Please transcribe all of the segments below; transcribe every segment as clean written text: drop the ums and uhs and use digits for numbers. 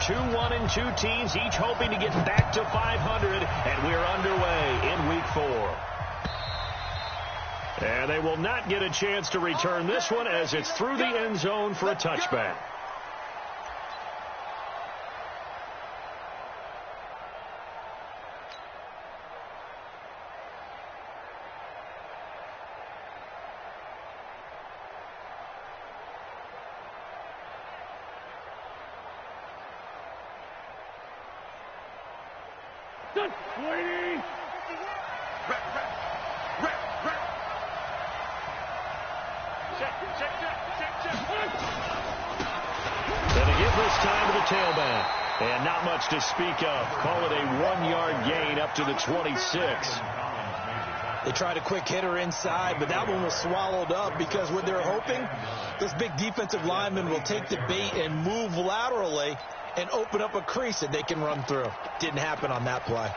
2-1 and 2 teams, each hoping to get back to 500, and we're underway in Week 4. And they will not get a chance to return this one as it's through the end zone for a touchback. And not much to speak of. Call it a 1-yard gain up to the 26. They tried a quick hitter inside, but that one was swallowed up because what they're hoping, this big defensive lineman will take the bait and move laterally and open up a crease that they can run through. Didn't happen on that play.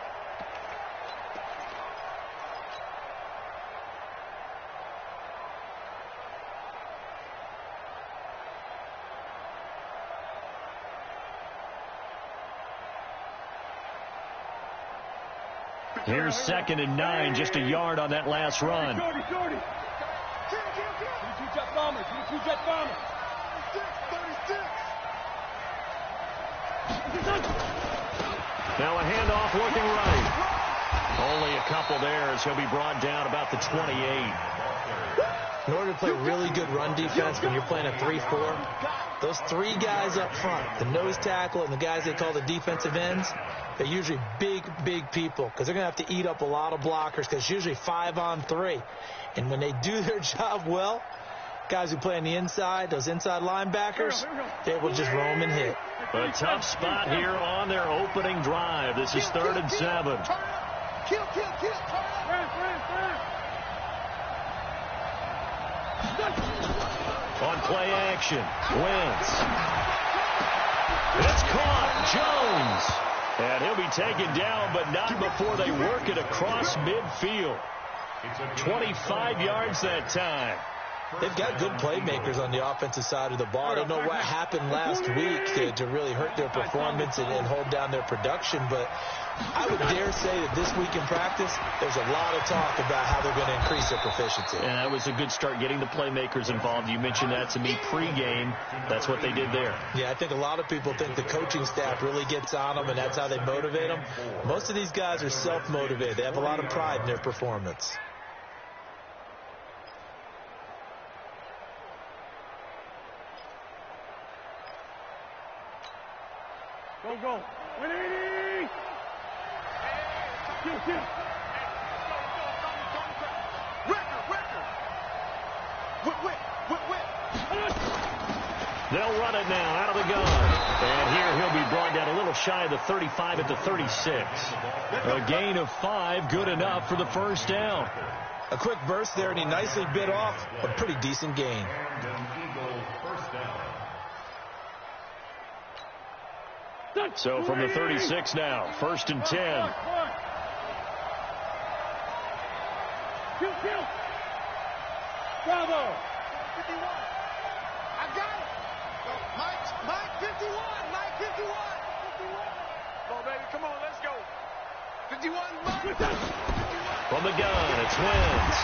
Here's 2nd and 9, just a yard on that last run. Now a handoff looking right. Only a couple there as he'll be brought down about the 28. In order to play really good run defense when you're playing a 3-4, those 3 guys up front, the nose tackle and the guys they call the defensive ends, they're usually big people because they're going to have to eat up a lot of blockers because it's usually 5-on-3. And when they do their job well, guys who play on the inside, those inside linebackers, they will just roam and hit. A tough spot here on their opening drive. This is 3rd and 7. On play action, Wentz. It's caught, Jones. And he'll be taken down, but not before they work it across midfield. 25 yards that time. They've got good playmakers on the offensive side of the ball. I don't know what happened last week to really hurt their performance and hold down their production, but I would dare say that this week in practice, there's a lot of talk about how they're going to increase their proficiency. And that was a good start, getting the playmakers involved. You mentioned that to me pregame. That's what they did there. Yeah, I think a lot of people think the coaching staff really gets on them, and that's how they motivate them. Most of these guys are self-motivated. They have a lot of pride in their performance. Go. 180. Kill. They'll run it now out of the gun. And here he'll be brought down a little shy of the 35 at the 36. A gain of 5, good enough for the first down. A quick burst there, and he nicely bit off a pretty decent gain. So from the 36 now, 1st and 10. Kill. Bravo. 51. I got it. Mike 51. Mike 51. Come on, baby. Come on, let's go. 51. Mike. From the gun, it's Wentz.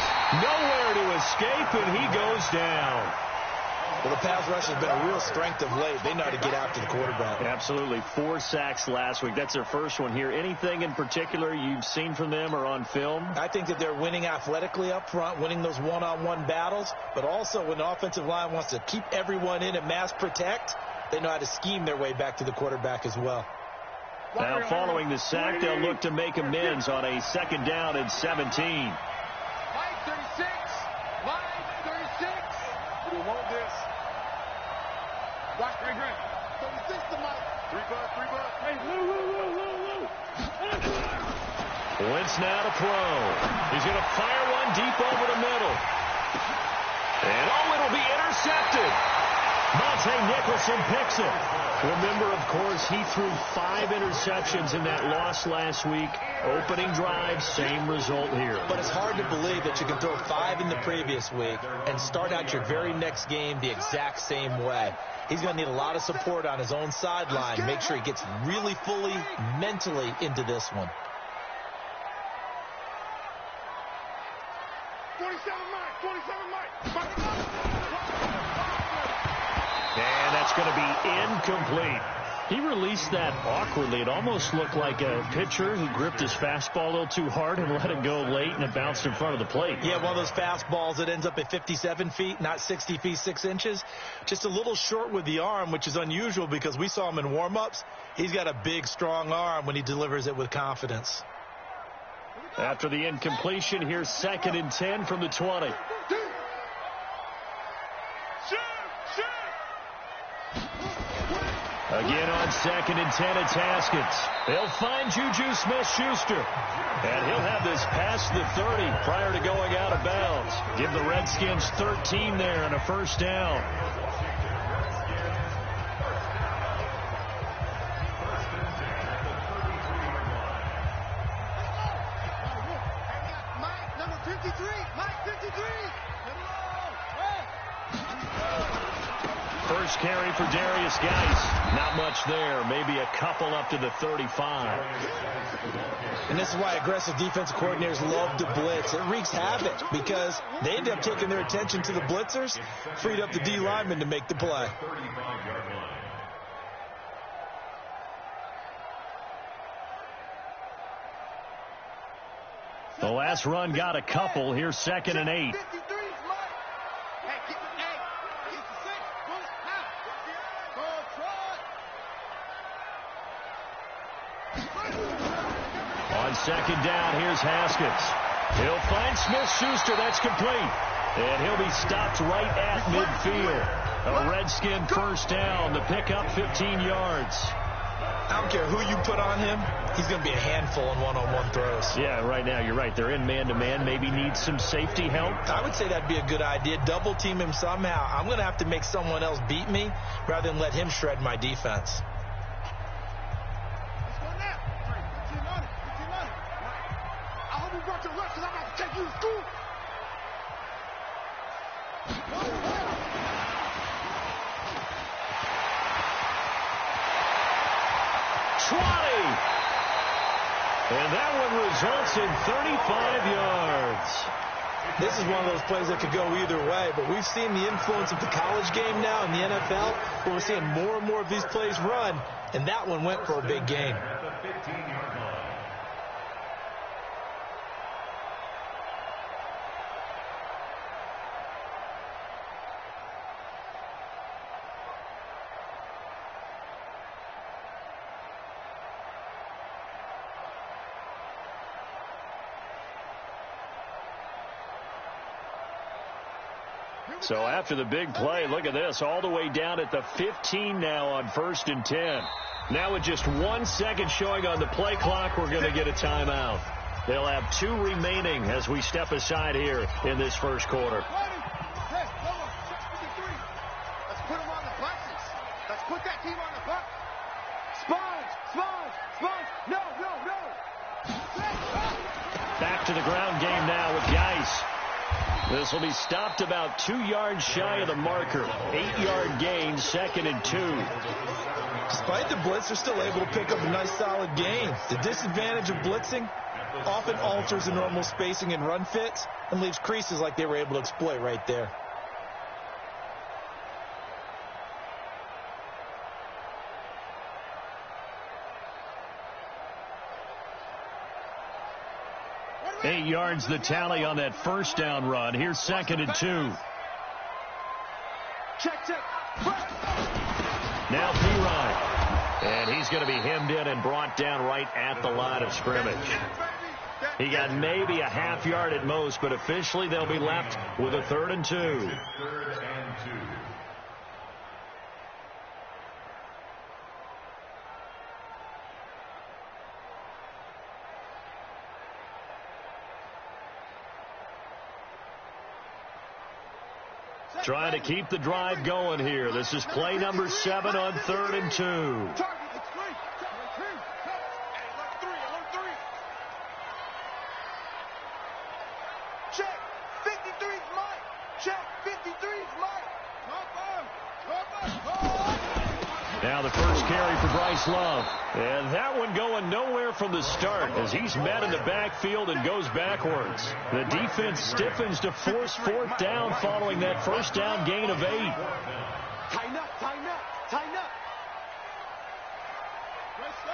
Nowhere to escape, and he goes down. Well, the pass rush has been a real strength of late. They know how to get after the quarterback. Absolutely. 4 sacks last week. That's their first one here. Anything in particular you've seen from them or on film? I think that they're winning athletically up front, winning those one-on-one battles, but also when the offensive line wants to keep everyone in and mass protect, they know how to scheme their way back to the quarterback as well. Now, following the sack, they'll look to make amends on a 2nd down and 17. Mike 36. Mike 36. We want this. Watch, right. 36 to Mike. 3 bucks. Hey, Lou. Wentz now to throw. He's going to fire one deep over the middle. And it'll be intercepted. Nicholson picks it. Remember, of course, he threw 5 interceptions in that loss last week. Opening drive, same result here. But it's hard to believe that you can throw 5 in the previous week and start out your very next game the exact same way. He's going to need a lot of support on his own sideline. Make sure he gets really fully, mentally into this one. 27 Mike. And that's going to be incomplete. He released that awkwardly. It almost looked like a pitcher who gripped his fastball a little too hard and let it go late, and it bounced in front of the plate. Yeah, one of those fastballs that ends up at 57 feet, not 60 feet, 6 inches. Just a little short with the arm, which is unusual because we saw him in warm-ups. He's got a big, strong arm when he delivers it with confidence. After the incompletion, here's 2nd and 10 from the 20. Again on 2nd and 10, it's Haskins. They'll find Juju Smith-Schuster. And he'll have this past the 30 prior to going out of bounds. Give the Redskins 13 there and a first down. First carry for Darius Geis. Not much there. Maybe a couple up to the 35. And this is why aggressive defensive coordinators love to blitz. It wreaks havoc because they end up taking their attention to the blitzers, freed up the D lineman to make the play. The last run got a couple. Here's 2nd and 8. On 2nd down, here's Haskins. He'll find Smith-Schuster. That's complete. And he'll be stopped right at midfield. A Redskin first down. The pickup 15 yards. I don't care who you put on him. He's going to be a handful in one-on-one throws. Yeah, right now, you're right. They're in man-to-man. Maybe need some safety help. I would say that'd be a good idea. Double team him somehow. I'm going to have to make someone else beat me rather than let him shred my defense. And that one results in 35 yards. This is one of those plays that could go either way, but we've seen the influence of the college game now in the NFL, where we're seeing more and more of these plays run, and that one went for a big gain. So after the big play, look at this, all the way down at the 15 now on 1st and 10. Now with just 1 second showing on the play clock, we're going to get a timeout. They'll have 2 remaining as we step aside here in this first quarter. Let's put them on the buses. Let's put that team on the bus. Sponge. No. Back to the ground game now with Geis. This will be stopped about 2 yards shy of the marker. 8-yard gain, 2nd and 2. Despite the blitz, they're still able to pick up a nice solid gain. The disadvantage of blitzing often alters the normal spacing and run fits and leaves creases like they were able to exploit right there. Eight yards the tally on that first down run. Here's 2nd and 2. Check. Now P-Ryan. And he's going to be hemmed in and brought down right at the line of scrimmage. He got maybe a half yard at most, but officially they'll be left with a 3rd and 2. Trying to keep the drive going here. This is play number 7 on 3rd and 2. Check. 53's Mike. Check. 53's Mike. Now the first carry for Bryce Love. And that one going nowhere from the start as he's met in the backfield and goes backwards. The defense stiffens to force 4th down following that first down gain of 8. Tighten up, tighten up, tighten up. Let's go.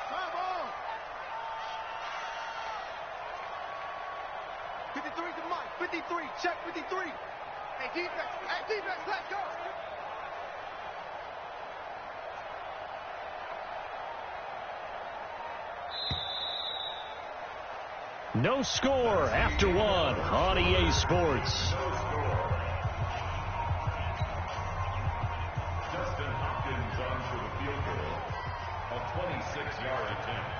Come on. 53 to Mike. 53. Check 53. Hey, defense, let's go. No score after 1 on EA Sports. Justin Hopkins on for the field goal. A 26-yard attempt.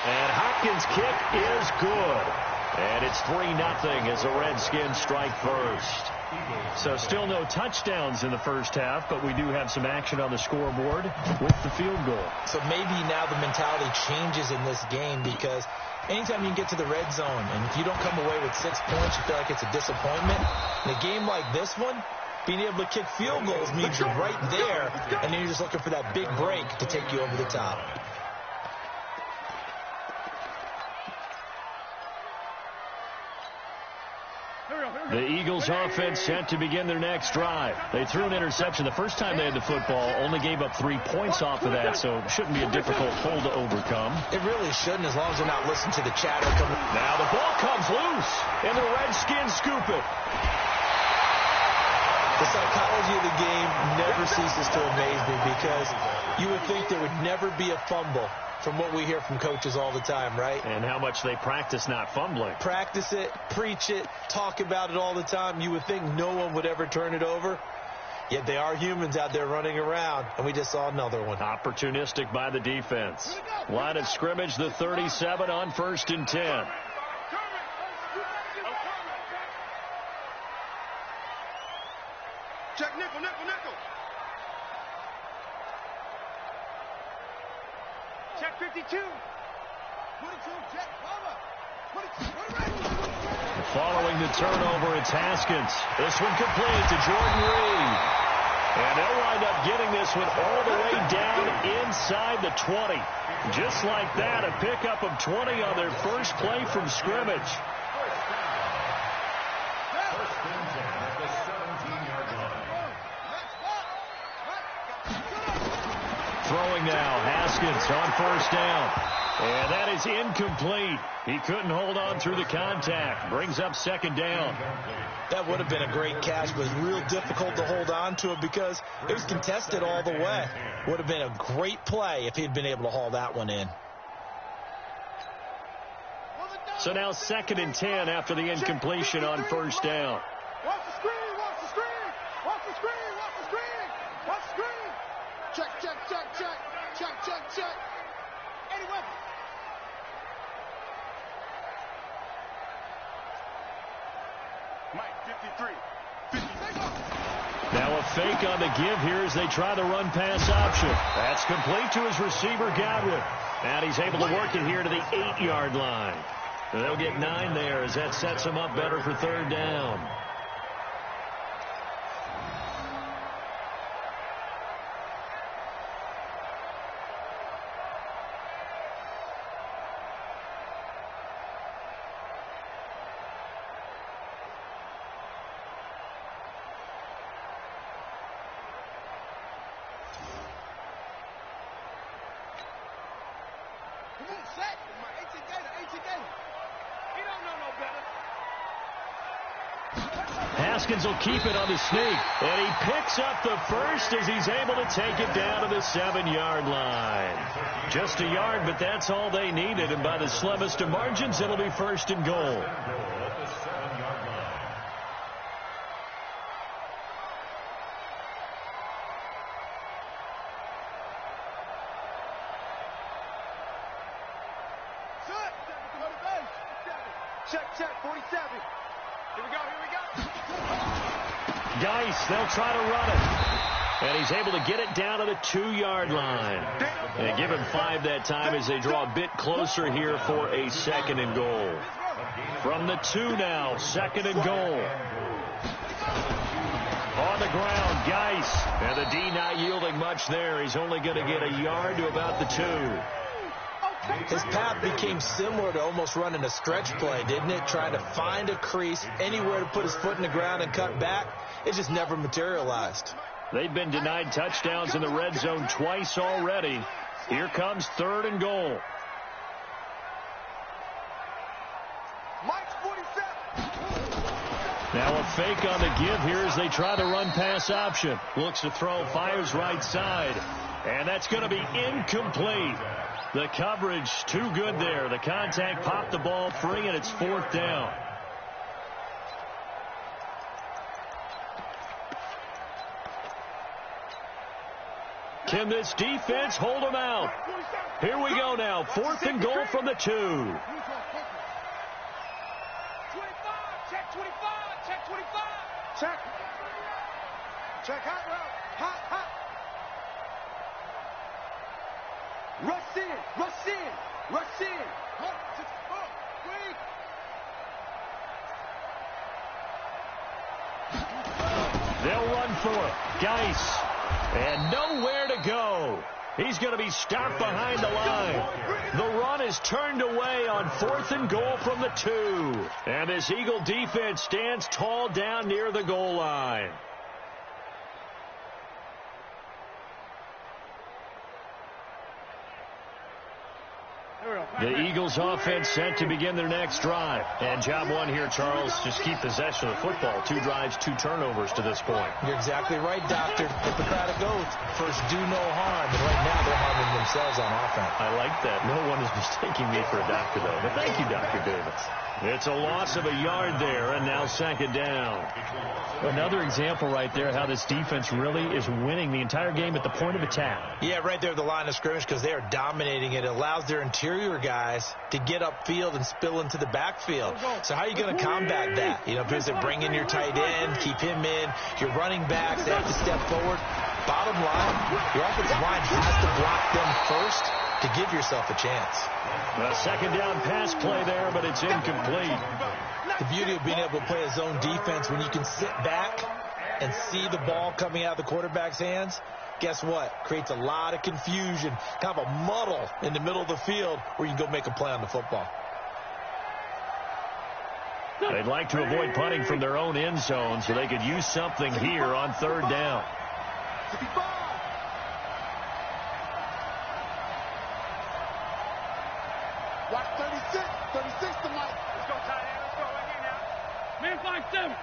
And Hopkins' kick is good. And it's 3-0 as the Redskins strike first. So still no touchdowns in the first half, but we do have some action on the scoreboard with the field goal. So maybe now the mentality changes in this game because anytime you get to the red zone and if you don't come away with 6 points, you feel like it's a disappointment. In a game like this one, being able to kick field goals means you're right there, and then you're just looking for that big break to take you over the top. The Eagles offense set to begin their next drive. They threw an interception the first time they had the football, only gave up 3 points off of that, so it shouldn't be a difficult hole to overcome. It really shouldn't as long as they're not listening to the chatter coming. Now the ball comes loose, and the Redskins scoop it. The psychology of the game never ceases to amaze me because you would think there would never be a fumble from what we hear from coaches all the time, right? And how much they practice not fumbling. Practice it, preach it, talk about it all the time. You would think no one would ever turn it over. Yet they are humans out there running around, and we just saw another one. Opportunistic by the defense. Line of scrimmage, the 37 on 1st and 10. Check nickel, nickel, nickel. Check 52. 22, check, cover. 22, Following the turnover, it's Haskins. This one complete to Jordan Reed. And they'll wind up getting this one all the way down inside the 20. Just like that, a pickup of 20 on their first play from scrimmage. Throwing now, Haskins on 1st down. And that is incomplete. He couldn't hold on through the contact. Brings up 2nd down. That would have been a great catch, but it was real difficult to hold on to it because it was contested all the way. Would have been a great play if he'd been able to haul that one in. So now 2nd and 10 after the incompletion on 1st down. Watch the screen, watch the screen. Watch the screen, watch the screen. Watch the screen. Check, check, check, check. Check, check, check. Any weapon. Mike, 53. 50. Now a fake on the give here as they try the run pass option. That's complete to his receiver, Godwin. And he's able to work it here to the 8-yard line. They'll get 9 there as that sets him up better for 3rd down. Haskins will keep it on the sneak, and he picks up the first as he's able to take it down to the 7-yard line. Just a yard, but that's all they needed, and by the slimmest of margins, it'll be 1st and goal. check, 47. Here we go. Geis, they'll try to run it. And he's able to get it down to the 2-yard line. And give him 5 that time as they draw a bit closer here for a 2nd and goal. From the 2 now, 2nd and goal. On the ground, Geis. And the D not yielding much there. He's only going to get a yard to about the 2. His path became similar to almost running a stretch play, didn't it? Trying to find a crease, anywhere to put his foot in the ground and cut back. It just never materialized. They've been denied touchdowns in the red zone twice already. Here comes 3rd and goal. Mike's 47. Now a fake on the give here as they try to run pass option. Looks to throw, fires right side. And that's going to be incomplete. The coverage too good there. The contact popped the ball free, and it's 4th down. Can this defense hold them out? Here we go now. 4th and goal from the 2. 25. Check 25. Check 25. Check. Check hot route. Hot. Rush in. They'll run for it. Geis. And nowhere to go. He's going to be stopped behind the line. The run is turned away on 4th and goal from the 2. And this Eagle defense stands tall down near the goal line. The Eagles offense set to begin their next drive. And job 1 here, Charles, just keep possession of the football. 2 drives, 2 turnovers to this point. You're exactly right, Doctor. Hippocratic oath. First, do no harm. And right now, they're harming themselves on offense. I like that. No one is mistaking me for a doctor, though. But thank you, Dr. Davis. It's a loss of a yard there, and now 2nd down. Another example right there how this defense really is winning the entire game at the point of attack. Yeah, right there at the line of scrimmage because they are dominating it. It allows their interior guys to get upfield and spill into the backfield. So how are you going to combat that? You know, because they bring in your tight end, keep him in. Your running backs, they have to step forward. Bottom line, your offensive line has to block them first to give yourself a chance. A 2nd down pass play there, but it's incomplete. The beauty of being able to play a zone defense when you can sit back and see the ball coming out of the quarterback's hands, guess what? Creates a lot of confusion, kind of a muddle in the middle of the field where you can go make a play on the football. They'd like to avoid punting from their own end zone so they could use something here on 3rd down. 55. Watch 36. 36 to Mike. Let's go, tight end. Let's go right here now. Man, 5-7.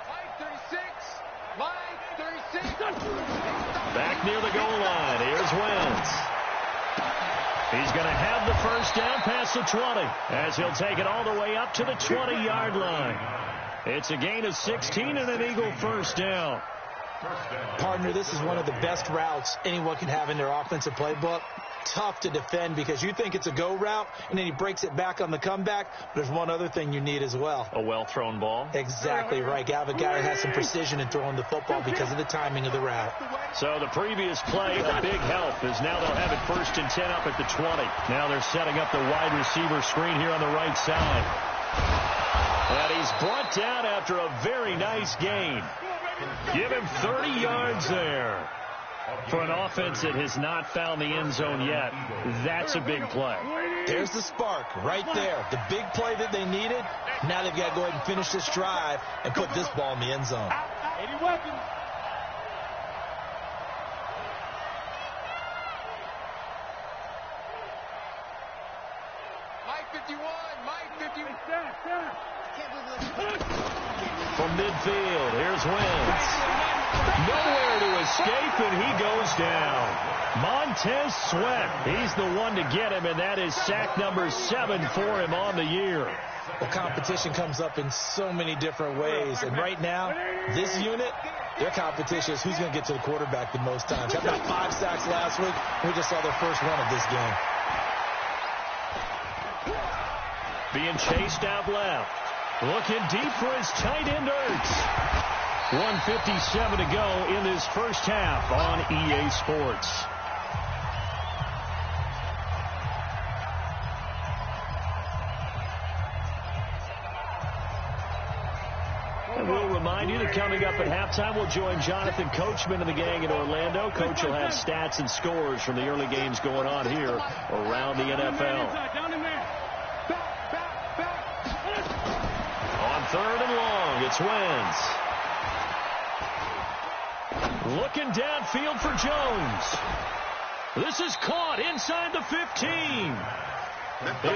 Mike 36. Mike 36. Back near the goal line. Here's Wentz. He's going to have the first down past the 20 as he'll take it all the way up to the 20-yard line. It's a gain of 16 and an Eagle first down. Partner, this is one of the best routes anyone can have in their offensive playbook. Tough to defend because you think it's a go route, and then he breaks it back on the comeback. But there's one other thing you need as well. A well-thrown ball. Exactly right. You have a guy who has some precision in throwing the football because of the timing of the route. So the previous play, a big help, as now they'll have it 1st and 10 up at the 20. Now they're setting up the wide receiver screen here on the right side. And he's brought down after a very nice gain. Give him 30 yards there. For an offense that has not found the end zone yet, that's a big play. There's the spark right there. The big play that they needed. Now they've got to go ahead and finish this drive and put this ball in the end zone. 80 weapons. Mike 51. Mike 51. From midfield, here's Wentz. Nowhere to escape, and he goes down. Montez Sweat, he's the one to get him, and that is sack number 7 for him on the year. Well, competition comes up in so many different ways, and right now, this unit, their competition is who's going to get to the quarterback the most times. Got about 5 sacks last week. We just saw their first one of this game. Being chased out left. Looking deep for his tight end, Ertz. 1:57 to go in this first half on EA Sports. And we'll remind you that coming up at halftime, we'll join Jonathan Coachman and the gang in Orlando. Coach will have stats and scores from the early games going on here around the NFL. On 3rd and long, it's Wentz. Looking downfield for Jones. This is caught inside the 15.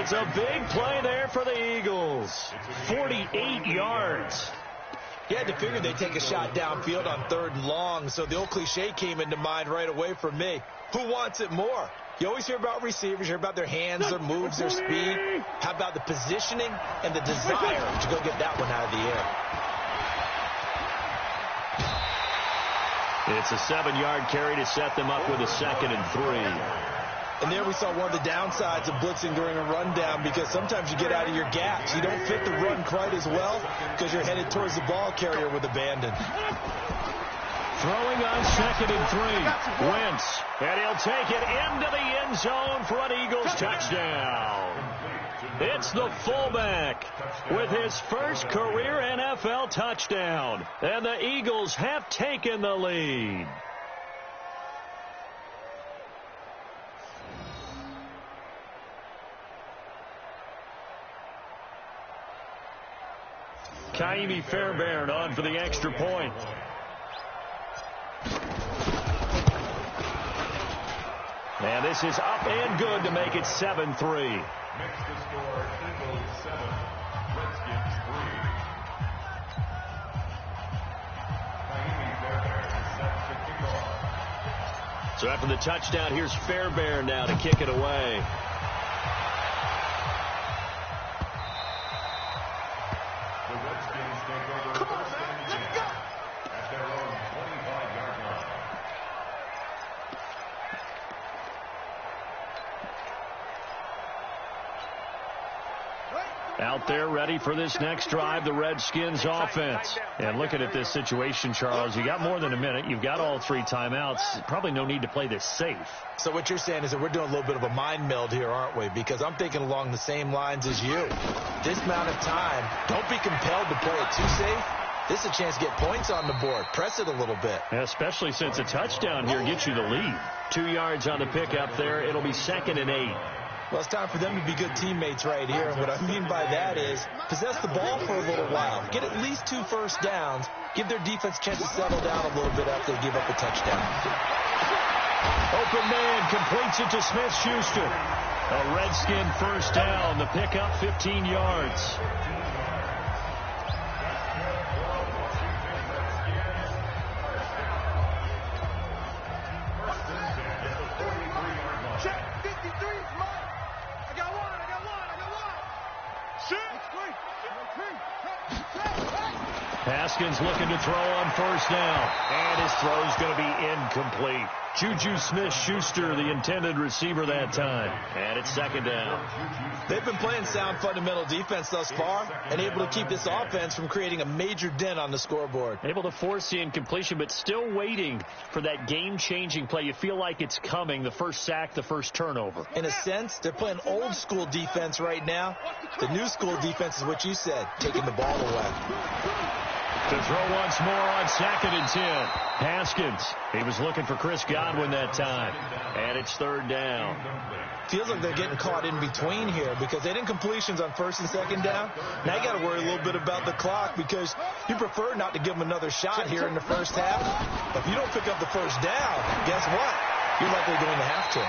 It's a big play there for the Eagles. 48 yards. You had to figure they'd take a shot downfield on 3rd and long, so the old cliche came into mind right away for me. Who wants it more? You always hear about receivers, you hear about their hands, their moves, their speed. How about the positioning and the desire to go get that one out of the air? It's a 7-yard carry to set them up with a 2nd and 3. And there we saw one of the downsides of blitzing during a rundown, because sometimes you get out of your gaps. You don't fit the run quite as well because you're headed towards the ball carrier with abandon. Throwing on 2nd and 3. Wentz. And he'll take it into the end zone for an Eagles touchdown. It's the fullback with his first career NFL touchdown. And the Eagles have taken the lead. Kaimi Fairbairn on for the extra point. And this is up and good to make it 7-3. Makes the score Eagles 7, Redskins 3. Kaimi Fairbairn is set to kick off. So after the touchdown, here's Fairbairn now to kick it away. Out there ready for this next drive, the Redskins offense. And looking at this situation, Charles, you got more than a minute. You've got all 3 timeouts. Probably no need to play this safe. So what you're saying is that we're doing a little bit of a mind meld here, aren't we? Because I'm thinking along the same lines as you. This amount of time, don't be compelled to play it too safe. This is a chance to get points on the board. Press it a little bit. Especially since a touchdown here gets you the lead. 2 yards on the pickup there. It'll be 2nd and 8. Well, it's time for them to be good teammates right here. And what I mean by that is possess the ball for a little while. Get at least 2 first downs. Give their defense a chance to settle down a little bit after they give up a touchdown. Open man completes it to Smith-Schuster. A Redskin first down. The pickup 15 yards. Haskins looking to throw on first down. And his throw's going to be incomplete. Juju Smith-Schuster, the intended receiver that time. And it's 2nd down. They've been playing sound fundamental defense thus far and able to keep this offense from creating a major dent on the scoreboard. Able to force the incompletion, but still waiting for that game-changing play. You feel like it's coming, the first sack, the first turnover. In a sense, they're playing old-school defense right now. The new-school defense is what you said, taking the ball away. To throw once more on 2nd and 10. Haskins, he was looking for Chris Godwin that time. And it's 3rd down. Feels like they're getting caught in between here because they didn't completions on 1st and 2nd down. Now you got to worry a little bit about the clock because you prefer not to give them another shot here in the first half. But if you don't pick up the first down, guess what? You're likely going to have to.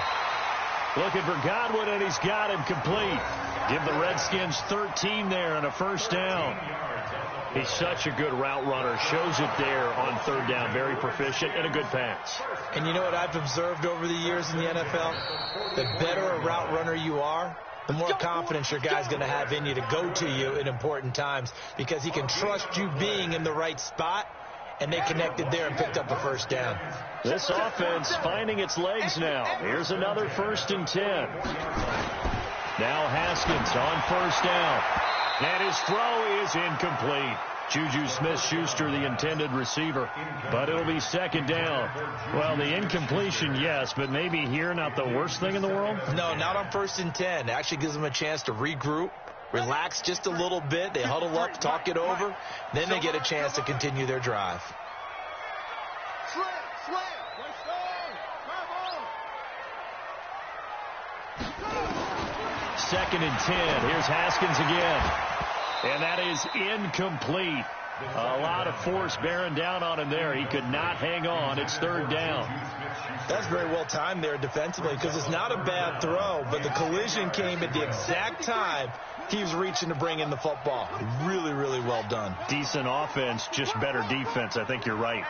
Looking for Godwin, and he's got him complete. Give the Redskins 13 there and a first down. He's such a good route runner. Shows it there on 3rd down. Very proficient and a good pass. And you know what I've observed over the years in the NFL? The better a route runner you are, the more confidence your guy's going to have in you to go to you in important times because he can trust you being in the right spot, and they connected there and picked up a first down. This offense finding its legs now. Here's another 1st and 10. Now Haskins on first down. And his throw is incomplete. Juju Smith-Schuster, the intended receiver. But it'll be second down. Well, the incompletion, yes, but maybe here not the worst thing in the world? No, not on 1st and 10. It actually gives them a chance to regroup, relax just a little bit. They huddle up, talk it over. Then they get a chance to continue their drive. Second and 10. Here's Haskins again. And that is incomplete. A lot of force bearing down on him there. He could not hang on. It's third down. That's very well timed there defensively because it's not a bad throw, but the collision came at the exact time he was reaching to bring in the football. Really, really well done. Decent offense, just better defense. I think you're right.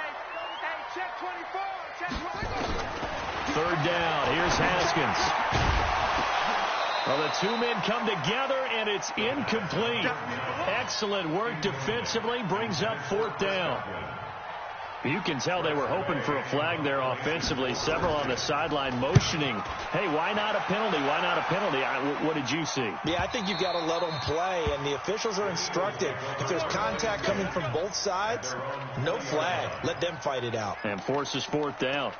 Third down. Here's Haskins. Well, the two men come together, and it's incomplete. Excellent work defensively, brings up fourth down. You can tell they were hoping for a flag there offensively. Several on the sideline motioning. Hey, why not a penalty? Why not a penalty? What did you see? Yeah, I think you've got to let them play, and the officials are instructed. If there's contact coming from both sides, no flag. Let them fight it out. And forces fourth down.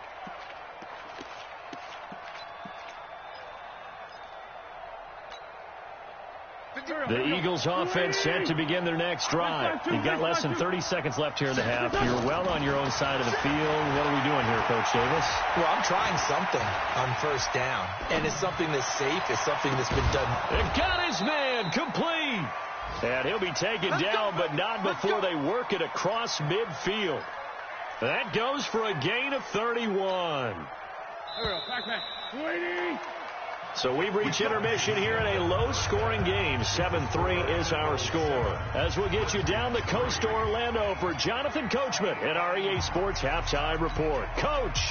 The Eagles offense set to begin their next drive. You've got less than 30 seconds left here in the half. You're well on your own side of the field. What are we doing here, Coach Davis? Well, I'm trying something on first down. And it's something that's safe. It's something that's been done. They've got his man complete. And he'll be taken down, but not before they work it across midfield. That goes for a gain of 31. So we've reached intermission here in a low-scoring game. 7-3 is our score. As we'll get you down the coast to Orlando for Jonathan Coachman at our EA Sports Halftime Report. Coach!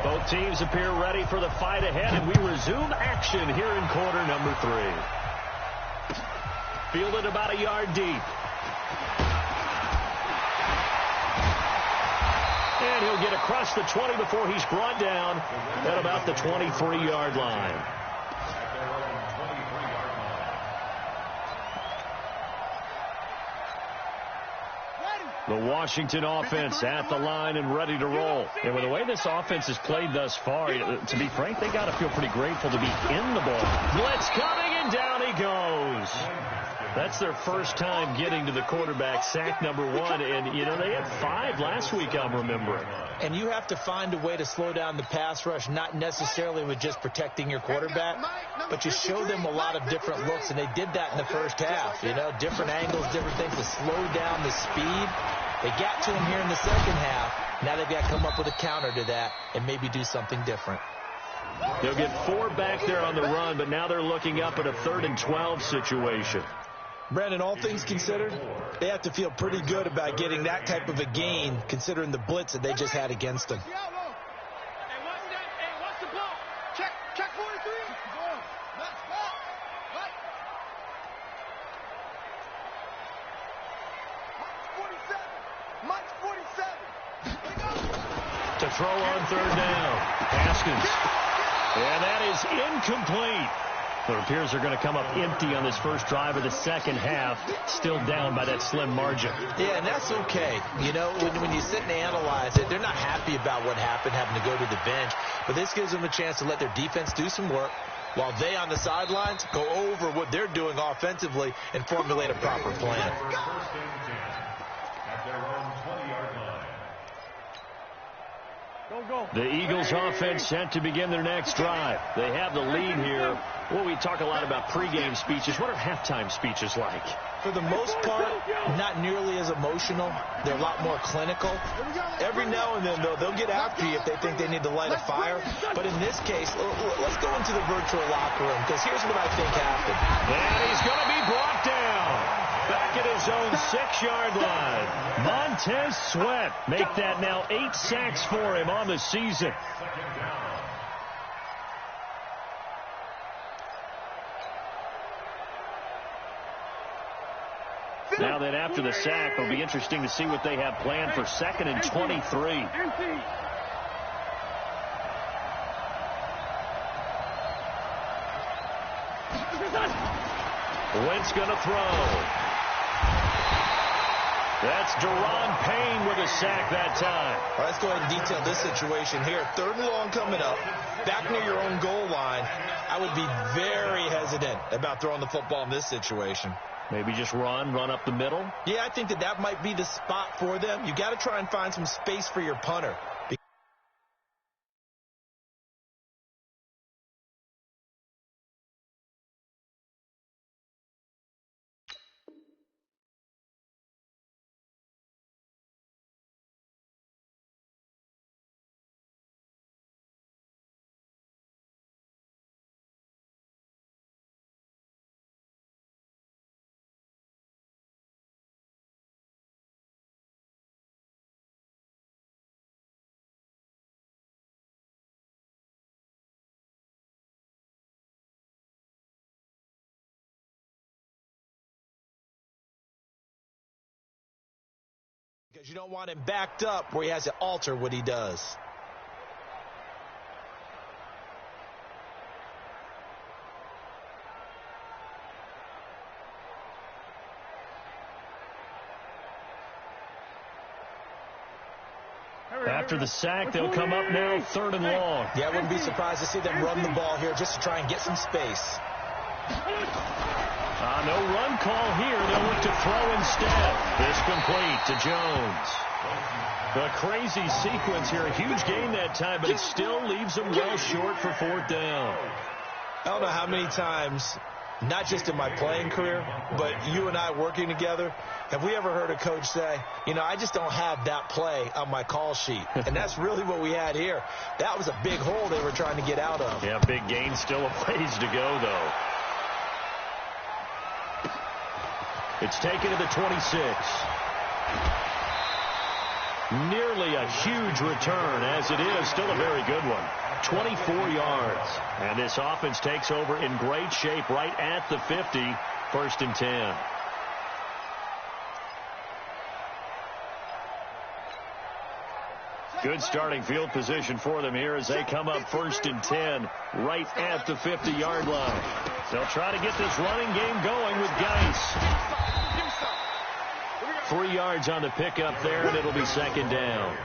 Both teams appear ready for the fight ahead, and we resume action here in quarter number 3. Fielded about a yard deep. And he'll get across the 20 before he's brought down at about the 23-yard line. The Washington offense at the line and ready to roll. And with the way this offense has played thus far, to be frank, they got to feel pretty grateful to be in the ball. Blitz coming, and down he goes. That's their first time getting to the quarterback, sack number 1. And, you know, they had 5 last week, I'm remembering. And you have to find a way to slow down the pass rush, not necessarily with just protecting your quarterback, but you show them a lot of different looks, and they did that in the first half. You know, different angles, different things to slow down the speed. They got to him here in the second half. Now they've got to come up with a counter to that and maybe do something different. They'll get 4 back there on the run, but now they're looking up at a 3rd and 12 situation. Brandon, all things considered, they have to feel pretty good about getting that type of a gain, considering the blitz that they just had against them. Check 43. Mike's 47. To throw on 3rd down. Haskins. And that is incomplete. It appears they're going to come up empty on this first drive of the second half, still down by that slim margin. Yeah, and that's okay. You know, when you sit and analyze it, they're not happy about what happened, having to go to the bench. But this gives them a chance to let their defense do some work while they on the sidelines go over what they're doing offensively and formulate a proper plan. The Eagles offense set to begin their next drive. They have the lead here. Well, we talk a lot about pregame speeches. What are halftime speeches like? For the most part, not nearly as emotional. They're a lot more clinical. Every now and then, though, they'll get after you if they think they need to light a fire. But in this case, let's go into the virtual locker room, because here's what I think happened. And he's going to be brought down. Back at his own 6-yard line. Montez Sweat make that now 8 sacks for him on the season. Now then, after the sack, it'll be interesting to see what they have planned for 2nd and 23. Flint's going to throw. That's Deron Payne with a sack that time. All right, let's go ahead and detail this situation here. 3rd and long coming up, back near your own goal line. I would be very hesitant about throwing the football in this situation. Maybe just run up the middle? Yeah, I think that might be the spot for them. You got to try and find some space for your punter. Because you don't want him backed up where he has to alter what he does. After the sack, they'll come up now 3rd and long. Yeah, I wouldn't be surprised to see them run the ball here just to try and get some space. No run call here. They'll look to throw instead. This complete to Jones. A crazy sequence here. A huge gain that time, but it still leaves them well short for 4th down. I don't know how many times, not just in my playing career, but you and I working together, have we ever heard a coach say, you know, I just don't have that play on my call sheet. And that's really what we had here. That was a big hole they were trying to get out of. Yeah, big gain, still a ways to go, though. It's taken to the 26. Nearly a huge return, as it is still a very good one. 24 yards. And this offense takes over in great shape right at the 50. 1st and 10. Good starting field position for them here as they come up 1st and 10 right at the 50-yard line. They'll try to get this running game going with Geis. 3 yards on the pickup there, and it'll be 2nd down.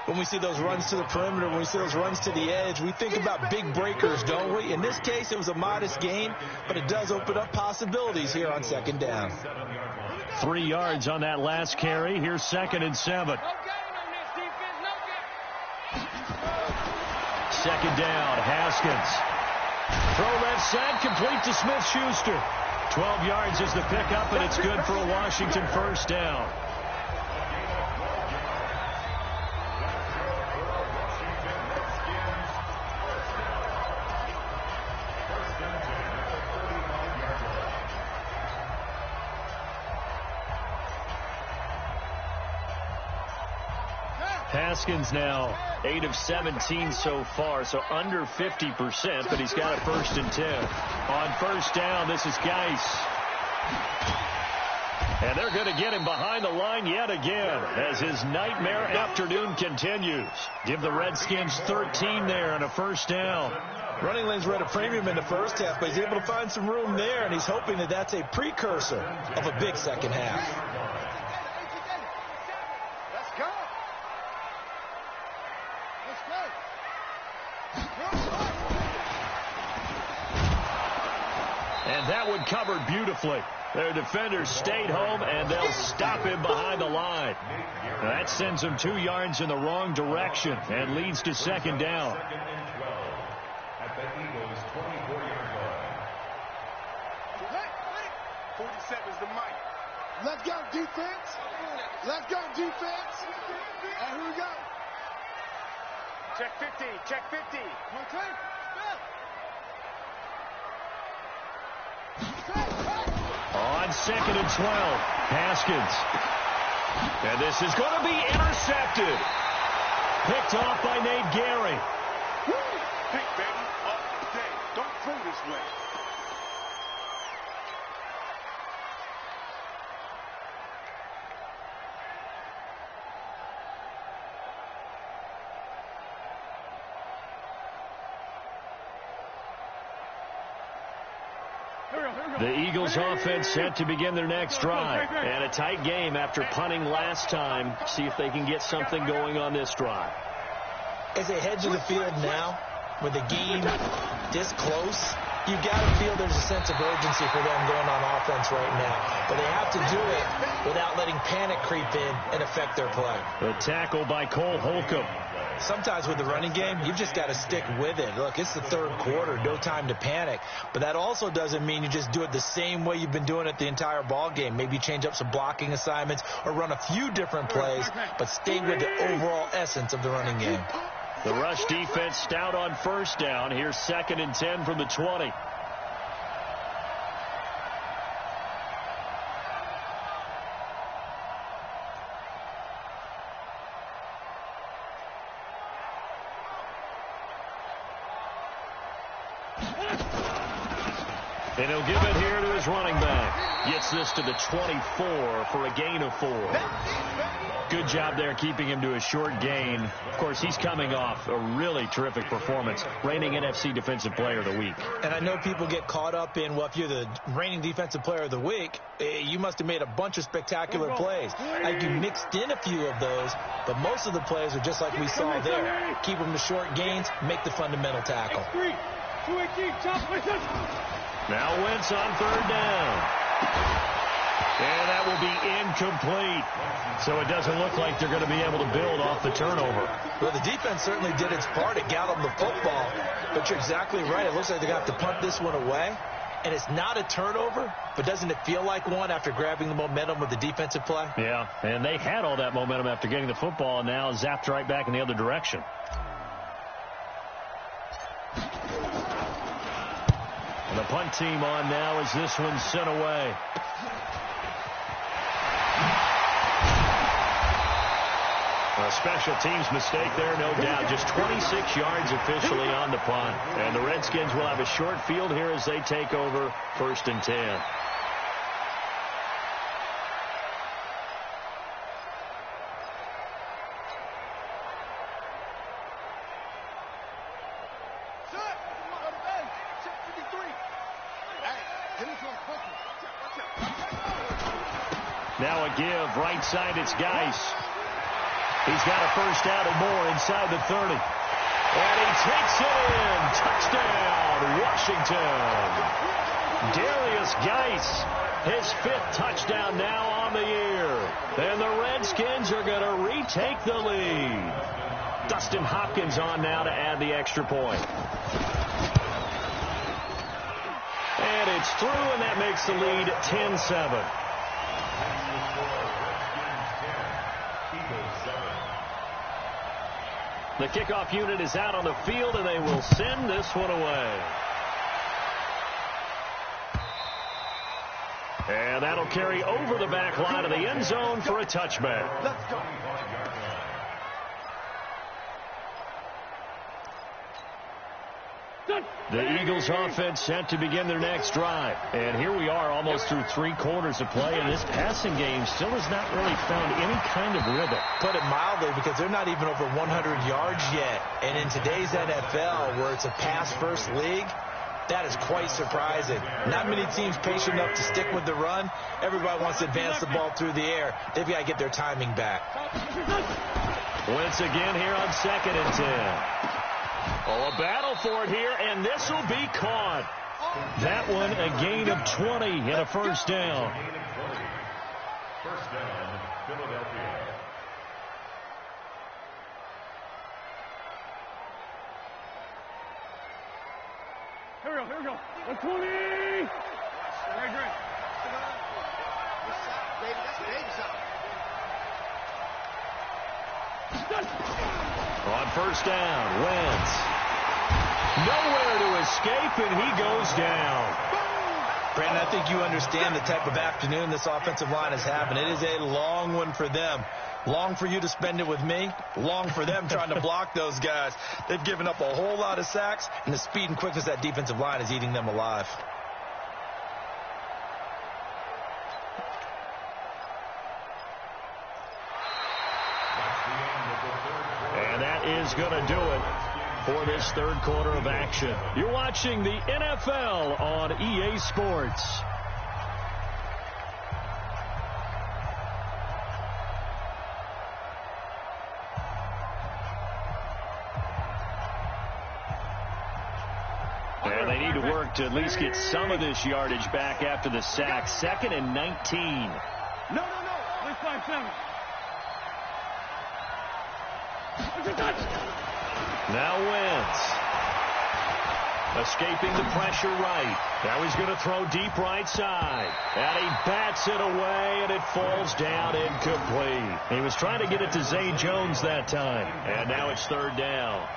When we see those runs to the perimeter, when we see those runs to the edge, we think about big breakers, don't we? In this case, it was a modest gain, but it does open up possibilities here on 2nd down. 3 yards on that last carry. Here's 2nd and 7. 2nd down, Haskins. Throw left side, complete to Smith-Schuster. 12 yards is the pickup, and it's good for a Washington 1st down. Haskins now 8 of 17 so far, so under 50%, but he's got a 1st and 10. On 1st down, this is Geis. And they're going to get him behind the line yet again as his nightmare afternoon continues. Give the Redskins 13 there and a 1st down. Running lanes were at a premium in the 1st half, but he's able to find some room there, and he's hoping that that's a precursor of a big 2nd half. And that one covered beautifully. Their defenders stayed home, and they'll stop him behind the line. Now that sends him 2 yards in the wrong direction and leads to 2nd down. At the Eagles' 24-yard line. 47 is the mic. Let's go, defense. Let's go, defense. And here we go. Check 50. Check 50. Okay. On 2nd and 12, Haskins. And this is going to be intercepted. Picked off by Nate Gary. Pick, baby. Up day. Don't throw this way. The Eagles offense set to begin their next drive. And a tight game after punting last time. See if they can get something going on this drive. As they head to the field now, with the game this close, you got to feel there's a sense of urgency for them going on offense right now. But they have to do it without letting panic creep in and affect their play. The tackle by Cole Holcomb. Sometimes with the running game, you've just got to stick with it. Look, it's the third quarter, no time to panic. But that also doesn't mean you just do it the same way you've been doing it the entire ball game. Maybe change up some blocking assignments or run a few different plays, but stay with the overall essence of the running game. The rush defense stout on first down. Here's 2nd and 10 from the 20. And he'll give it here to his running back. Gets this to the 24 for a gain of 4. Good job there keeping him to a short gain. Of course, he's coming off a really terrific performance, reigning NFC Defensive Player of the Week. And I know people get caught up in, well, if you're the reigning Defensive Player of the Week, you must have made a bunch of spectacular plays. Like you mixed in a few of those, but most of the plays are just like we saw there. Keep them to short gains, make the fundamental tackle. Now Wentz on 3rd down. And that will be incomplete. So it doesn't look like they're going to be able to build off the turnover. Well, the defense certainly did its part. It got them the football. But you're exactly right. It looks like they're going to have to punt this one away. And it's not a turnover, but doesn't it feel like one after grabbing the momentum with the defensive play? Yeah, and they had all that momentum after getting the football, and now zapped right back in the other direction. And the punt team on now as this one's sent away. A special teams mistake there, no doubt. Just 26 yards officially on the punt. And the Redskins will have a short field here as they take over 1st and 10. Now a give, right side, it's Geis. He's got a first down and more inside the 30. And he takes it in. Touchdown, Washington. Darius Geis, his 5th touchdown now on the year. And the Redskins are going to retake the lead. Dustin Hopkins on now to add the extra point. And it's through, and that makes the lead 10-7. The kickoff unit is out on the field, and they will send this one away. And that'll carry over the back line of the end zone for a touchback. Let's go. The Eagles offense set to begin their next drive. And here we are almost through 3 quarters of play, and this passing game still has not really found any kind of rhythm. Put it mildly, because they're not even over 100 yards yet. And in today's NFL, where it's a pass-first league, that is quite surprising. Not many teams patient enough to stick with the run. Everybody wants to advance the ball through the air. They've got to get their timing back. Once again here on 2nd and 10. Oh, a battle for it here, and this will be caught. That one a gain of 20 and a first down. First down, Philadelphia. Here we go. 120. Great. On first down, Wentz. Nowhere to escape, and he goes down. Brandon, I think you understand the type of afternoon this offensive line is having. It is a long one for them. Long for you to spend it with me. Long for them trying to block those guys. They've given up a whole lot of sacks, and the speed and quickness of that defensive line is eating them alive. And that is going to do it for this third quarter of action. You're watching the NFL on EA Sports. And they need to work to at least get some of this yardage back after the sack. 2nd and 19. No. Let's 5-7. Now Wentz. Escaping the pressure right. Now he's going to throw deep right side. And he bats it away, and it falls down incomplete. He was trying to get it to Zay Jones that time. And now it's 3rd down.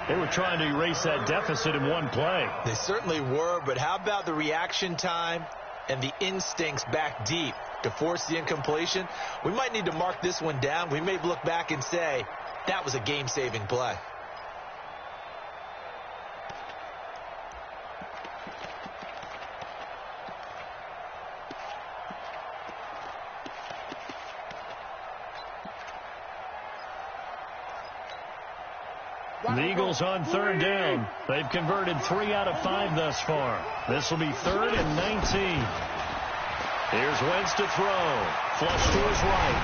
They were trying to erase that deficit in one play. They certainly were, but how about the reaction time and the instincts back deep to force the incompletion? We might need to mark this one down. We may look back and say, that was a game-saving play. The Eagles on 3rd down. They've converted 3 out of 5 thus far. This will be 3rd and 19. Here's Wentz to throw. Flush to his right.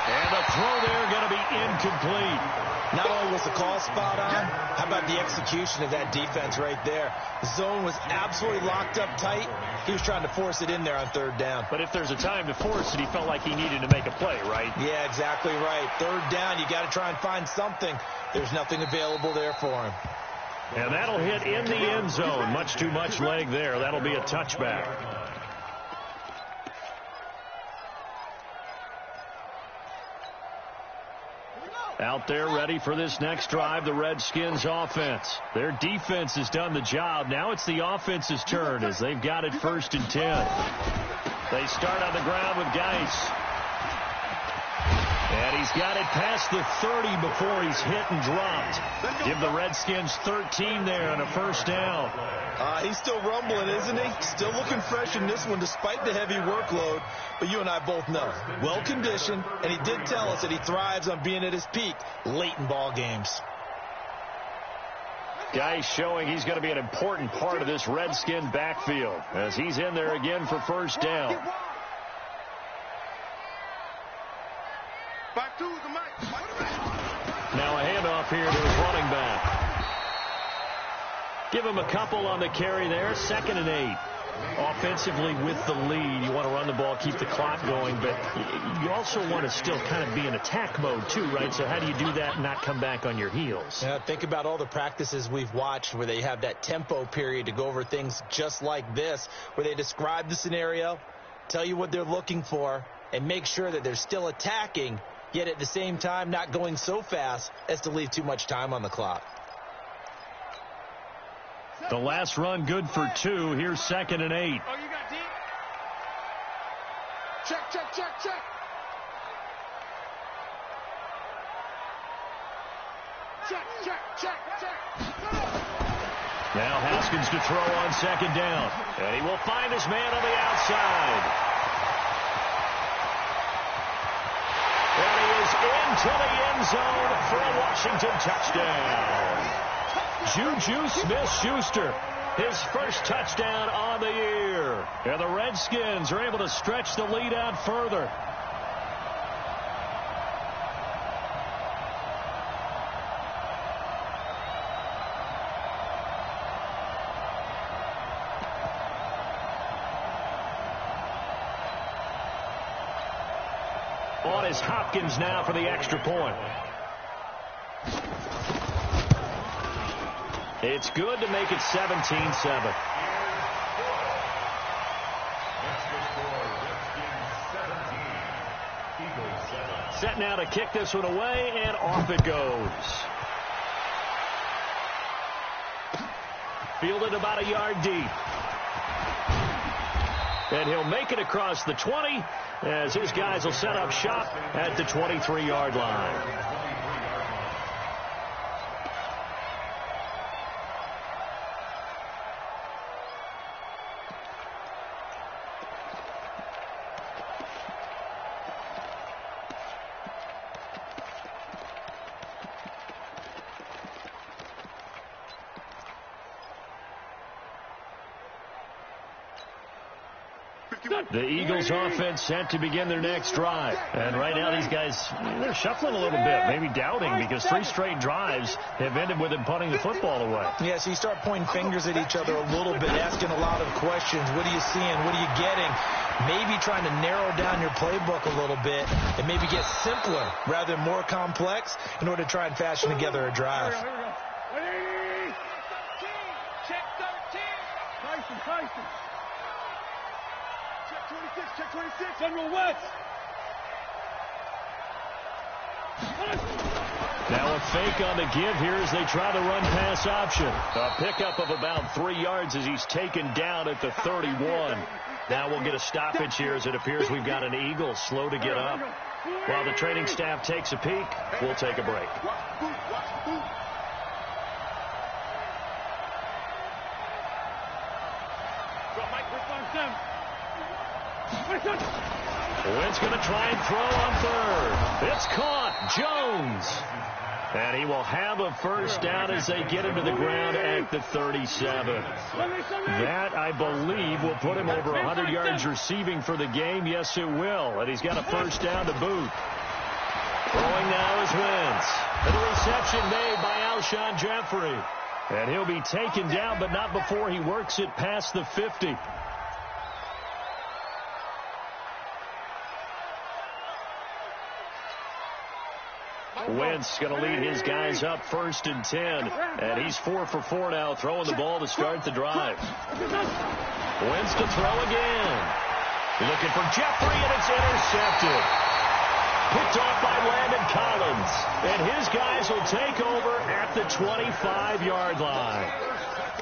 And the throw there going to be incomplete. Not only was the call spot on, how about the execution of that defense right there? The zone was absolutely locked up tight. He was trying to force it in there on 3rd down. But if there's a time to force it, he felt like he needed to make a play, right? Yeah, exactly right. 3rd down, you got to try and find something. There's nothing available there for him. And that'll hit in the end zone. Much too much leg there. That'll be a touchback. Out there ready for this next drive, the Redskins offense. Their defense has done the job. Now it's the offense's turn as they've got it 1st and 10. They start on the ground with Geis. And he's got it past the 30 before he's hit and dropped. Give the Redskins 13 there on a 1st down. He's still rumbling, isn't he? Still looking fresh in this one despite the heavy workload. But you and I both know, well-conditioned, and he did tell us that he thrives on being at his peak late in ball games. Geis showing he's going to be an important part of this Redskin backfield as he's in there again for 1st down. Now a handoff here to his running back. Give him a couple on the carry there. 2nd and 8. Offensively with the lead, you want to run the ball, keep the clock going, but you also want to still kind of be in attack mode too, right? So how do you do that and not come back on your heels? Yeah, think about all the practices we've watched where they have that tempo period to go over things just like this, where they describe the scenario, tell you what they're looking for, and make sure that they're still attacking, yet at the same time not going so fast as to leave too much time on the clock. The last run good for 2. Here's 2nd and 8. Oh, you got deep? Check. Now Haskins to throw on 2nd down. And he will find his man on the outside. And he is into the end zone for a Washington touchdown. Juju Smith-Schuster, his first touchdown on the year. And the Redskins are able to stretch the lead out further. On is Hopkins now for the extra point. It's good to make it 17-7. Set now to kick this one away, and off it goes. Fielded about a yard deep. And he'll make it across the 20 as his guys will set up shop at the 23-yard line. The Eagles offense set to begin their next drive. And right now these guys, they're shuffling a little bit, maybe doubting, because 3 straight drives have ended with them punting the football away. Yeah, so you start pointing fingers at each other a little bit, asking a lot of questions. What are you seeing? What are you getting? Maybe trying to narrow down your playbook a little bit and maybe get simpler rather than more complex in order to try and fashion together a drive. Check 13. Tyson. Check 26. General West. Now a fake on the give here as they try the run-pass option. A pickup of about 3 yards as he's taken down at the 31. Now we'll get a stoppage here as it appears we've got an Eagle slow to get up. While the training staff takes a peek, we'll take a break. Wentz going to try and throw on third. It's caught. Jones. And he will have a first down as they get him to the ground at the 37. That, I believe, will put him over 100 yards receiving for the game. Yes, it will. And he's got a first down to boot. Throwing now is Wentz. And the reception made by Alshon Jeffrey. And he'll be taken down, but not before he works it past the 50. Wentz going to lead his guys up 1st and 10. And he's 4 for 4 now, throwing the ball to start the drive. Wentz to throw again. Looking for Jeffrey, and it's intercepted. Picked off by Landon Collins. And his guys will take over at the 25-yard line.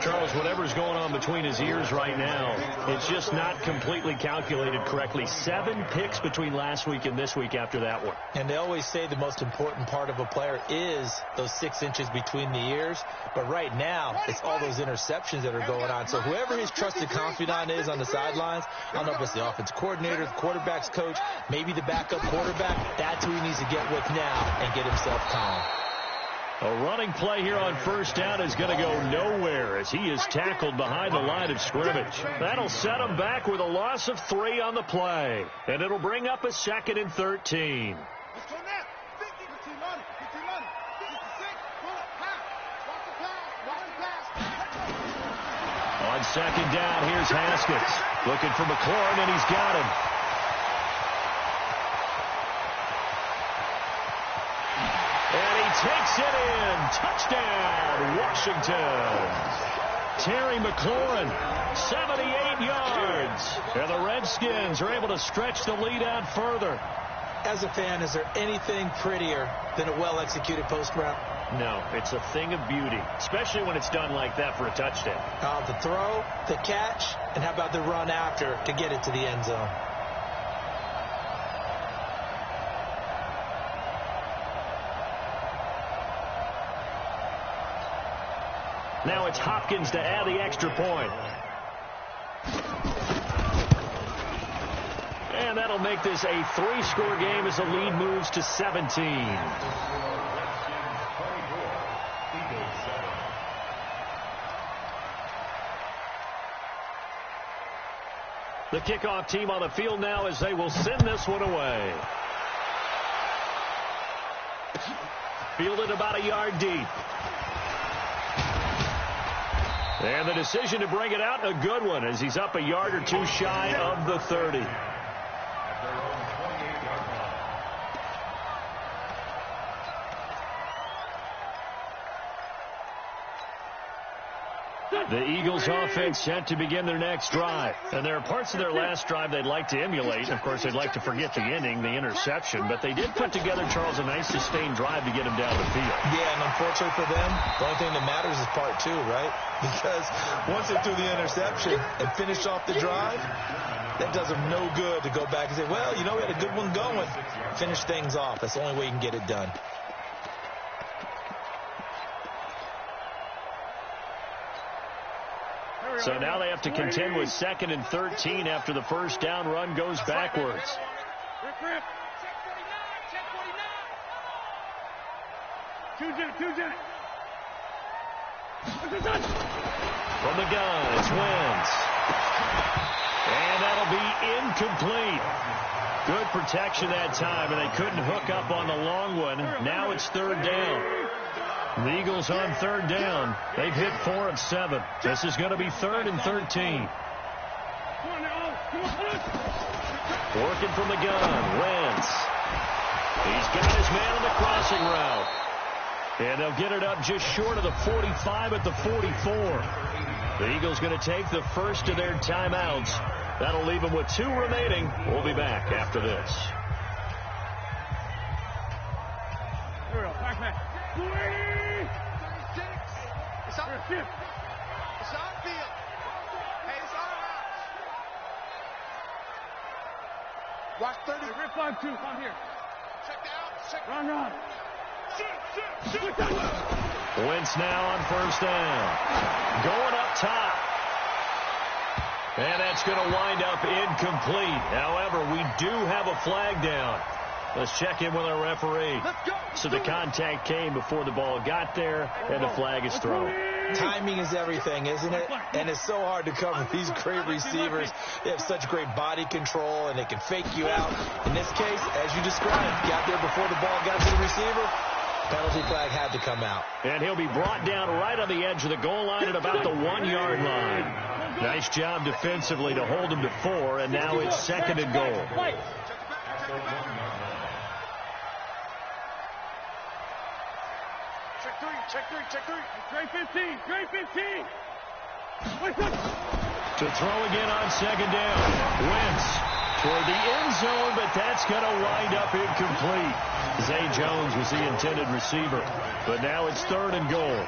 Charles, whatever's going on between his ears right now, it's just not completely calculated correctly. 7 picks between last week and this week after that one. And they always say the most important part of a player is those 6 inches between the ears. But right now, it's all those interceptions that are going on. So whoever his trusted confidant is on the sidelines, I don't know if it's the offense coordinator, the quarterback's coach, maybe the backup quarterback, that's who he needs to get with now and get himself calm. A running play here on first down is going to go nowhere as he is tackled behind the line of scrimmage. That'll set him back with a loss of 3 on the play. And it'll bring up a 2nd and 13. On 2nd down, here's Haskins. Looking for McLaurin, and he's got him. Takes it in. Touchdown, Washington. Terry McLaurin, 78 yards. And the Redskins are able to stretch the lead out further. As a fan, is there anything prettier than a well-executed post route? No, it's a thing of beauty, especially when it's done like that for a touchdown. The throw, the catch, and how about the run after to get it to the end zone? Now it's Hopkins to add the extra point. And that'll make this a 3-score game as the lead moves to 17. The kickoff team on the field now as they will send this one away. Fielded about a yard deep. And the decision to bring it out, a good one, as he's up a yard or 2 shy of the 30. The Eagles offense set to begin their next drive. And there are parts of their last drive they'd like to emulate. Of course, they'd like to forget the ending, the interception. But they did put together, Charles, a nice sustained drive to get him down the field. Yeah, and unfortunately for them, the only thing that matters is part 2, right? Because once they threw the interception and finished off the drive, that does them no good to go back and say, well, you know, we had a good one going. Finish things off. That's the only way you can get it done. So now they have to contend with 2nd and 13 after the first down run goes backwards. From the gun, it's Wentz. And that'll that'll be incomplete. Good protection that time, and they couldn't hook up on the long one. Now it's third down. The Eagles on third down. They've hit 4 of 7. This is going to be 3rd and 13. Working from the gun, Wentz. He's got his man on the crossing route. And they'll get it up just short of the 45 at the 44. The Eagles going to take the first of their timeouts. That'll leave them with 2 remaining. We'll be back after this. Here we go. Back. 36. It's on field. It's on field. Hey, it's on out. Watch 30. Rip 5-2. Come here. Check out. Check. Run. Shoot. Wentz now on first down. Going up top. And that's going to wind up incomplete. However, we do have a flag down. Let's check in with our referee. So the contact came before the ball got there, and the flag is thrown. Timing is everything, isn't it? And it's so hard to cover these great receivers. They have such great body control, and they can fake you out. In this case, as you described, got there before the ball got to the receiver. Penalty flag had to come out. And he'll be brought down right on the edge of the goal line at about the 1-yard line. Nice job defensively to hold him to 4, and now it's 2nd and goal. Check 3. Great 15. To throw again on 2nd down. Wentz toward the end zone, but that's going to wind up incomplete. Zay Jones was the intended receiver, but now it's 3rd and goal.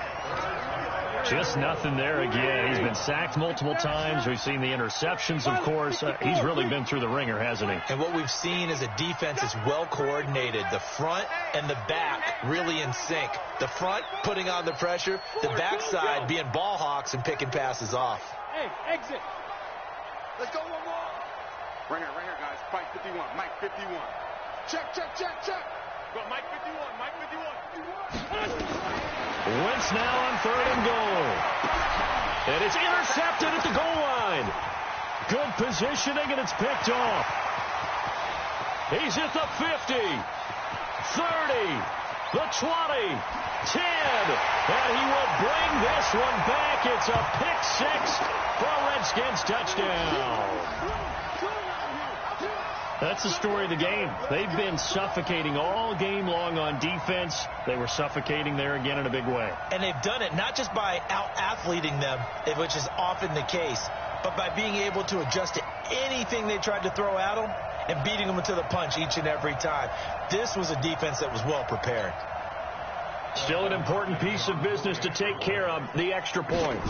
Just nothing there again. He's been sacked multiple times. We've seen the interceptions, of course. He's really been through the ringer, hasn't he? And what we've seen is a defense is well coordinated. The front and the back really in sync. The front putting on the pressure. The backside being ball hawks and picking passes off. Hey, exit. Let's go one more. Right here, guys. Mike 51. Mike 51. Check. Go, Mike 51. Wentz now on 3rd and goal. And it's intercepted at the goal line. Good positioning, and it's picked off. He's at the 50, 30, the 20, 10, and he will bring this one back. It's a pick 6 for a Redskins touchdown. That's the story of the game. They've been suffocating all game long on defense. They were suffocating there again in a big way. And they've done it not just by out-athleting them, which is often the case, but by being able to adjust to anything they tried to throw at them and beating them to the punch each and every time. This was a defense that was well prepared. Still an important piece of business to take care of, the extra point.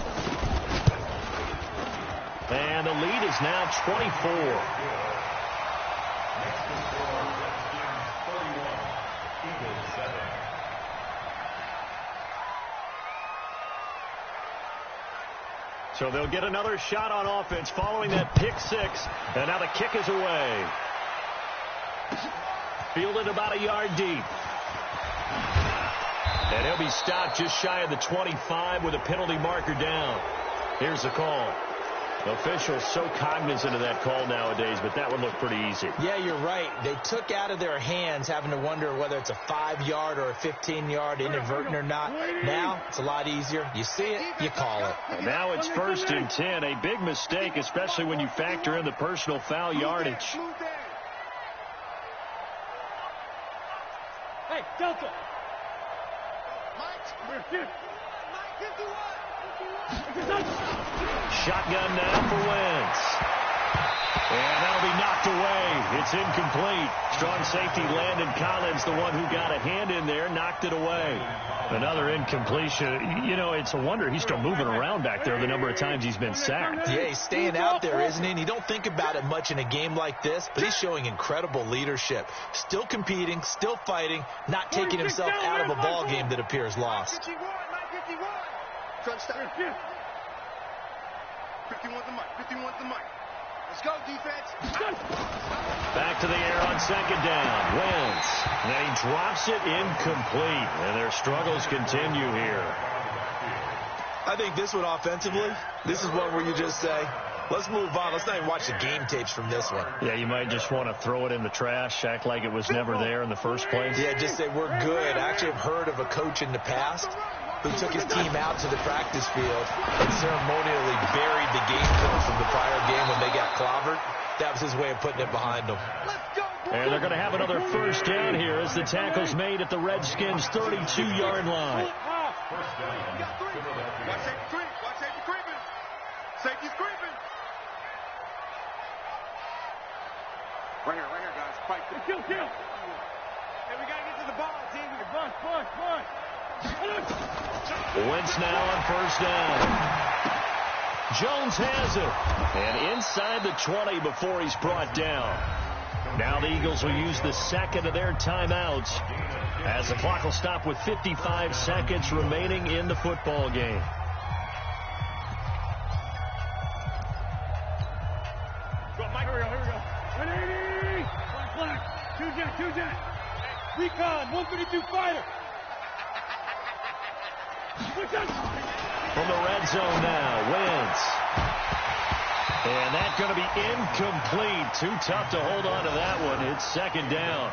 And the lead is now 24. So they'll get another shot on offense following that pick 6. And now the kick is away. Fielded about a yard deep. And he'll be stopped just shy of the 25 with a penalty marker down. Here's the call. Officials so cognizant of that call nowadays, but that would look pretty easy. Yeah, you're right. They took out of their hands having to wonder whether it's a 5-yard or a 15-yard inadvertent or not. Now, it's a lot easier. You see it, you call it. And now it's 1st and 10. A big mistake, especially when you factor in the personal foul yardage. Hey, Delta. Mike 51. Shotgun now for Wentz. And that'll be knocked away. It's incomplete. Strong safety Landon Collins, the one who got a hand in there, knocked it away. Another incompletion. You know, it's a wonder he's still moving around back there the number of times he's been sacked. Yeah, he's staying out there, isn't he? And you don't think about it much in a game like this, but he's showing incredible leadership. Still competing, still fighting, not taking himself out of a ball game that appears lost. 51. Front stop. 51 to Mike. Let's go, defense. Back to the air on 2nd down. Wentz. And then he drops it incomplete. And their struggles continue here. I think this one offensively, this is one where you just say, Let's move on. Let's not even watch the game tapes from this one. Yeah, you might just want to throw it in the trash, act like it was never there in the first place. Yeah, just say we're good. I actually have heard of a coach in the past who took his team out to the practice field and ceremonially buried the game film from the prior game when they got clobbered. That was his way of putting it behind them. And they're going to have another first down here as the tackle's made at the Redskins' 32-yard line. Watch safety creep. Watch safety creeping. Safety's creeping. Right here, guys. Fight. Kill. Hey, we got to get to the ball, team. Bunch. Wentz now on first down. Jones has it. And inside the 20 before he's brought down. Now the Eagles will use the second of their timeouts as the clock will stop with 55 seconds remaining in the football game. Here we go. 180. Black. Two jet. Recon, 152 fighter. From the red zone now, Wentz. And that's going to be incomplete. Too tough to hold on to that one. It's second down.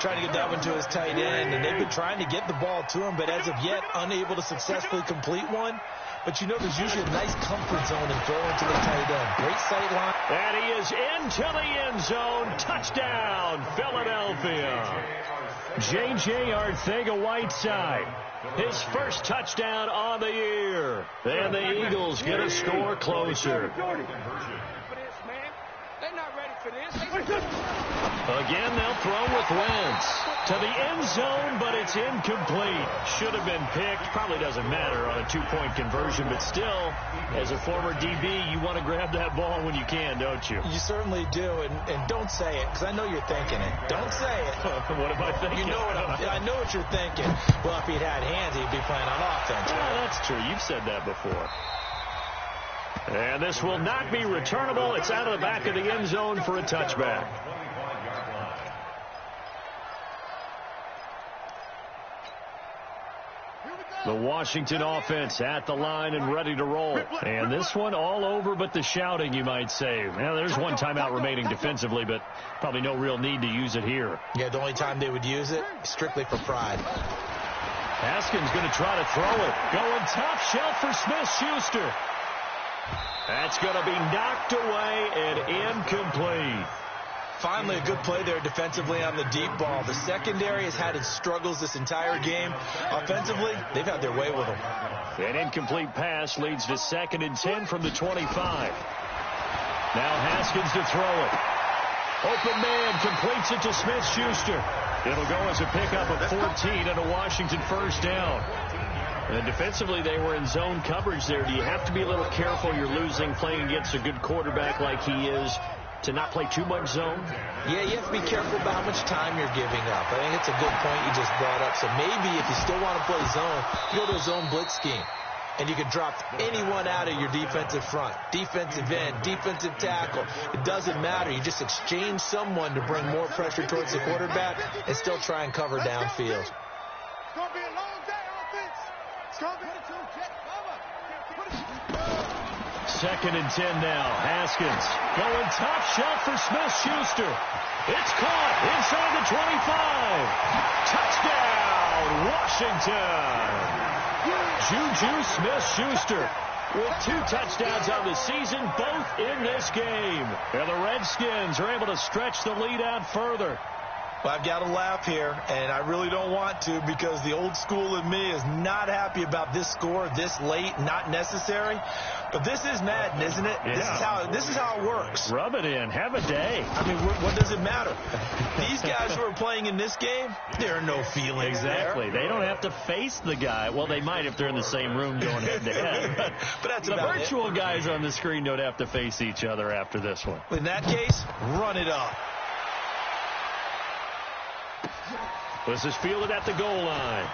Trying to get that one to his tight end, and they've been trying to get the ball to him, but as of yet, unable to successfully complete one. But you know there's usually a nice comfort zone in throwing to the tight end. Great sight line. And he is into the end zone. Touchdown, Philadelphia. J.J. Arcega-Whiteside. His first touchdown on the year. And the Eagles get a score closer. They're not ready for this. Again, they'll throw with Wentz. To the end zone, but it's incomplete. Should have been picked. Probably doesn't matter on a two-point conversion, but still, as a former DB, you want to grab that ball when you can, don't you? You certainly do, and don't say it, because I know you're thinking it. Don't say it. What am I thinking? You know I know what you're thinking. Well, if he'd had hands, he'd be playing on offense. Well, that's true. You've said that before. And this will not be returnable. It's out of the back of the end zone for a touchback. The Washington offense at the line and ready to roll. And this one all over but the shouting, you might say. Well, there's one timeout remaining defensively, but probably no real need to use it here. Yeah, the only time they would use it, strictly for pride. Haskins going to try to throw it. Going top shelf for Smith-Schuster. That's going to be knocked away and incomplete. Finally, a good play there defensively on the deep ball. The secondary has had its struggles this entire game. Offensively, they've had their way with them. An incomplete pass leads to 2nd and 10 from the 25. Now Haskins to throw it. Open man completes it to Smith-Schuster. It'll go as a pickup of 14 and a Washington first down. And defensively, they were in zone coverage there. Do you have to be a little careful? You're losing playing against a good quarterback like he is to not play too much zone? Yeah, you have to be careful about how much time you're giving up. I think it's a good point you just brought up. So maybe if you still want to play zone, you go to a zone blitz scheme. And you can drop anyone out of your defensive front. Defensive end, defensive tackle. It doesn't matter. You just exchange someone to bring more pressure towards the quarterback and still try and cover downfield. It's going to be a long day, offense. It's going to be a jet cover. 2nd and 10 now. Haskins going top shelf for Smith-Schuster. It's caught inside the 25. Touchdown, Washington. Juju Smith-Schuster with 2 touchdowns on the season, both in this game. And the Redskins are able to stretch the lead out further. Well, I've got to laugh here, and I really don't want to because the old school in me is not happy about this score this late, not necessary. But this is Madden, isn't it? Yeah. This is how it works. Rub it in. Have a day. I mean, what does it matter? These guys who are playing in this game, there are no feelings Exactly. there. They don't have to face the guy. Well, they might if they're in the same room going head-to-head. But that's the about virtual guys on the screen don't have to face each other after this one. In that case, run it up. This is fielded at the goal line.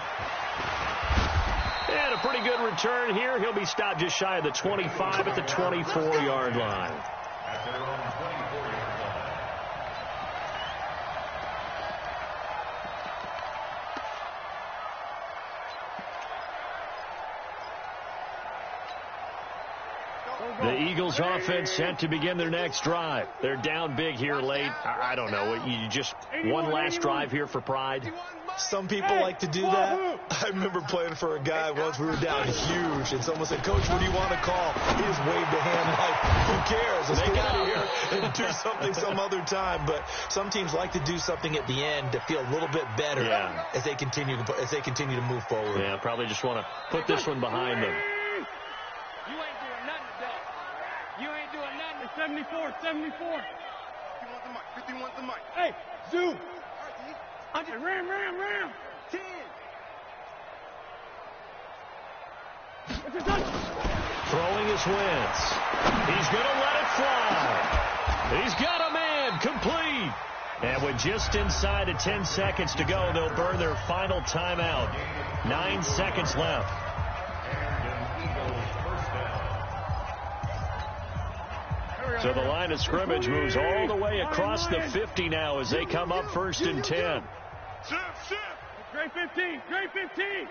And a pretty good return here. He'll be stopped just shy of the 25 at the 24-yard line. At their own 24-yard line. The Eagles offense set to begin their next drive. They're down big here late. I don't know. You just one last drive here for pride. Some people like to do that. I remember playing for a guy once. We were down huge, and someone said, "Coach, what do you want to call?" He just waved a hand like, "Who cares? Let's get out of here and do something some other time." But some teams like to do something at the end to feel a little bit better as they continue to move forward. Yeah, probably just want to put this one behind them. You ain't doing nothing today. You ain't doing nothing. 74, 74. 51's the mic. 51's the mic. Hey, zoom. Ram. 10. Throwing his Wentz. He's going to let it fly. He's got a man complete. And with just inside of 10 seconds to go, they'll burn their final timeout. 9 seconds left. So the line of scrimmage moves all the way across the 50 now as they come up 1st and 10. Great 15. Great 15.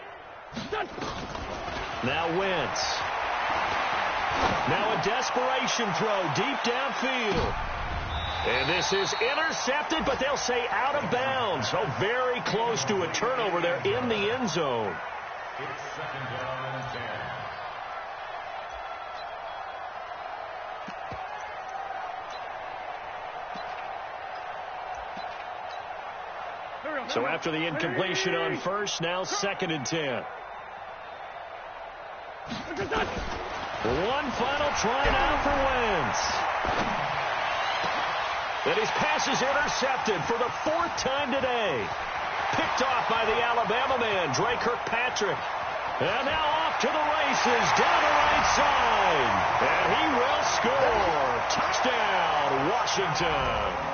Now Wentz. Now a desperation throw deep downfield. And this is intercepted, but they'll say out of bounds. So very close to a turnover there in the end zone. It's 2nd down and 10. So after the incompletion on first, now 2nd and 10. One final try now for Wentz. And his pass is intercepted for the 4th time today. Picked off by the Alabama man, Dre Kirkpatrick. And now off to the races down the right side. And he will score. Touchdown, Washington.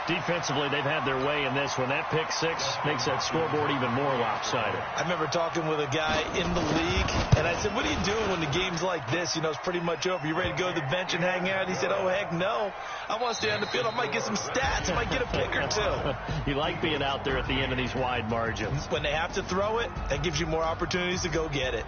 Defensively, they've had their way in this one. That pick six makes that scoreboard even more lopsided. I remember talking with a guy in the league, and I said, "What are you doing when the game's like this? You know, it's pretty much over. You ready to go to the bench and hang out?" He said, "Oh, heck no. I want to stay on the field. I might get some stats. I might get a pick or two." You like being out there at the end of these wide margins. When they have to throw it, that gives you more opportunities to go get it.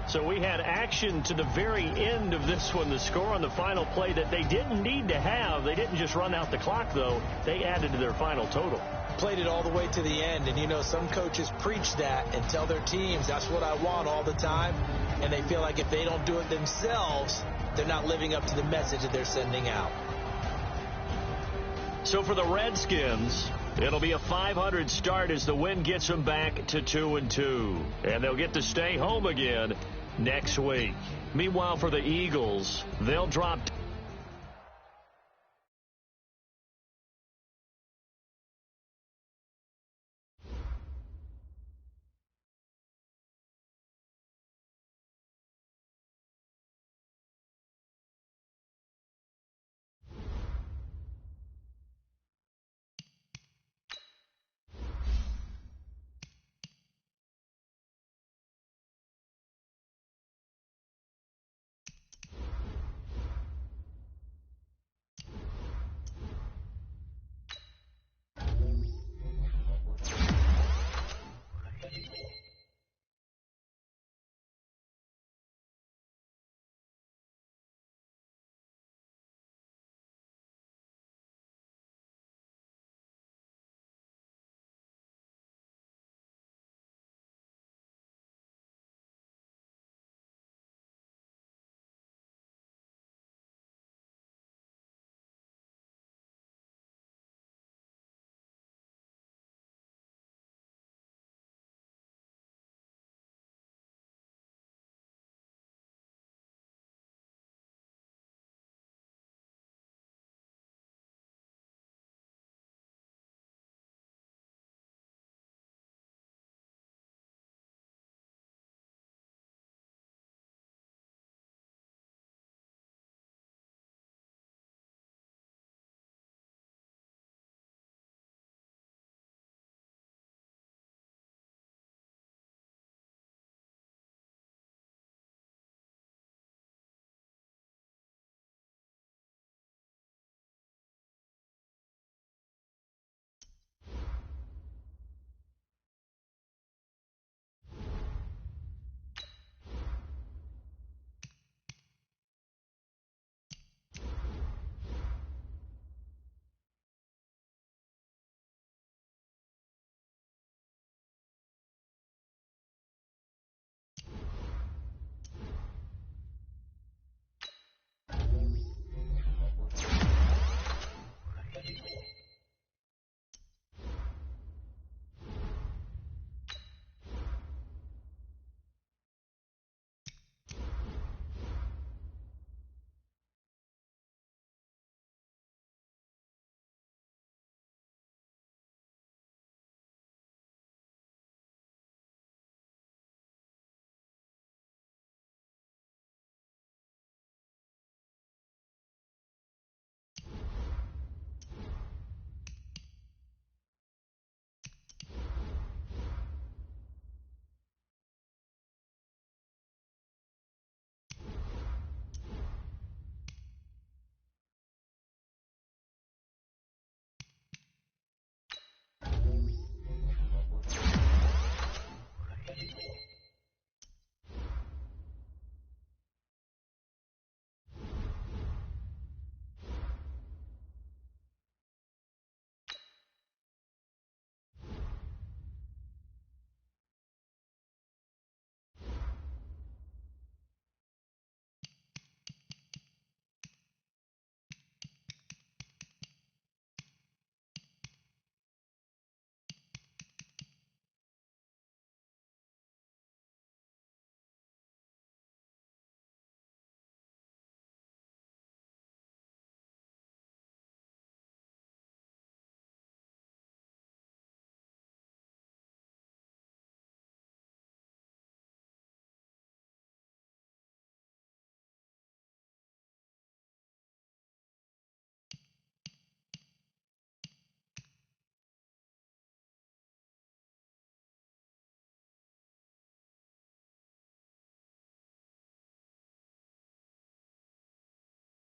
So we had action to the very end of this one. The score on the final play that they didn't need to have. They didn't just run out the clock, though. They added to their final total. Played it all the way to the end. And, you know, some coaches preach that and tell their teams, that's what I want all the time. And they feel like if they don't do it themselves, they're not living up to the message that they're sending out. So for the Redskins, it'll be a .500 start as the win gets them back to 2-2. And they'll get to stay home again next week. Meanwhile, for the Eagles, they'll drop